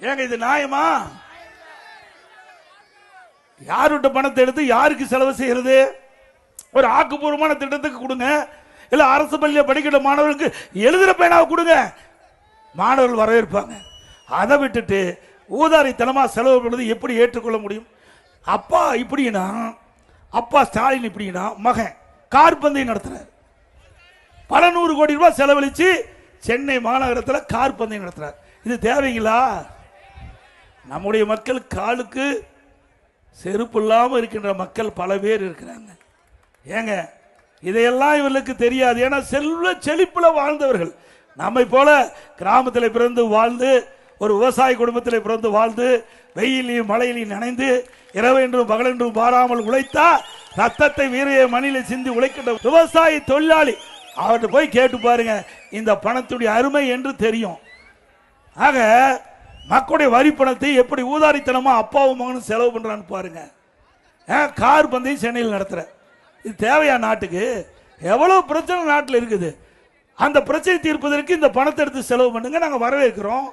ஏங்க இது நியாயமா? யாருடைய பணத்தை எடுத்து யாருக்கு செலவு செய்யறது? ஒரு ஆக்கப்பூர்வமான திட்டத்துக்கு கொடுங்க, இல்ல அரசு பள்ளியை படிக்கிற மாணவர்களுக்கு எழுதுற பேனாவை கொடுங்க, மாணவர்கள் வரவேற்பாங்க. அதை விட்டுட்டு ஊதாரித்தனமா செலவு பண்ணுறது எப்படி ஏற்றுக்கொள்ள முடியும்? அப்பா இப்படின்னா, அப்பா ஸ்டாலின் இப்படின்னா, மகன் கார் பந்தயம் நடத்துறாரு. பல 100 கோடி ரூபாய் செலவழிச்சு சென்னை மாநகரத்தில் கார் பந்தயம் நடத்துறாரு. இது தேவைங்களா? நம்முடைய மக்கள் காலுக்கு செருப்பு இல்லாமல் இருக்கின்ற மக்கள் பல பேர் இருக்கிறாங்க. ஏங்க இதையெல்லாம் இவர்களுக்கு தெரியாது. ஏன்னா செல்வ செழிப்பில் வாழ்ந்தவர்கள். நம்மை போல கிராமத்தில் பிறந்து வாழ்ந்து, ஒரு விவசாய குடும்பத்தில் பிறந்து வாழ்ந்து, வெயிலையும் மழையிலையும் நனைந்து, இரவென்றும் பகலென்றும் பாராமல் உழைத்தா ரத்தத்தை வீரைய மணியில சிந்தி உழைக்கின்ற விவசாய தொழிலாளி அவர்கிட்ட போய் கேட்டு பாருங்க, இந்த பணத்துடைய அருமை என்று தெரியும். ஆக மக்களுடைய வரி பணத்தை எப்படி ஊதாரித்தனமா அப்பாவும் மகனும் செலவு பண்றான்னு பாருங்க. கார் பந்தயம் சென்னையில் நடத்துற, இது தேவையா நாட்டுக்கு? எவ்வளவு பிரச்சனை நாட்டில் இருக்குது. அந்த பிரச்சனை தீர்ப்பதற்கு இந்த பணத்தை எடுத்து செலவு பண்ணுங்க, நாங்கள் வரவேற்கிறோம்.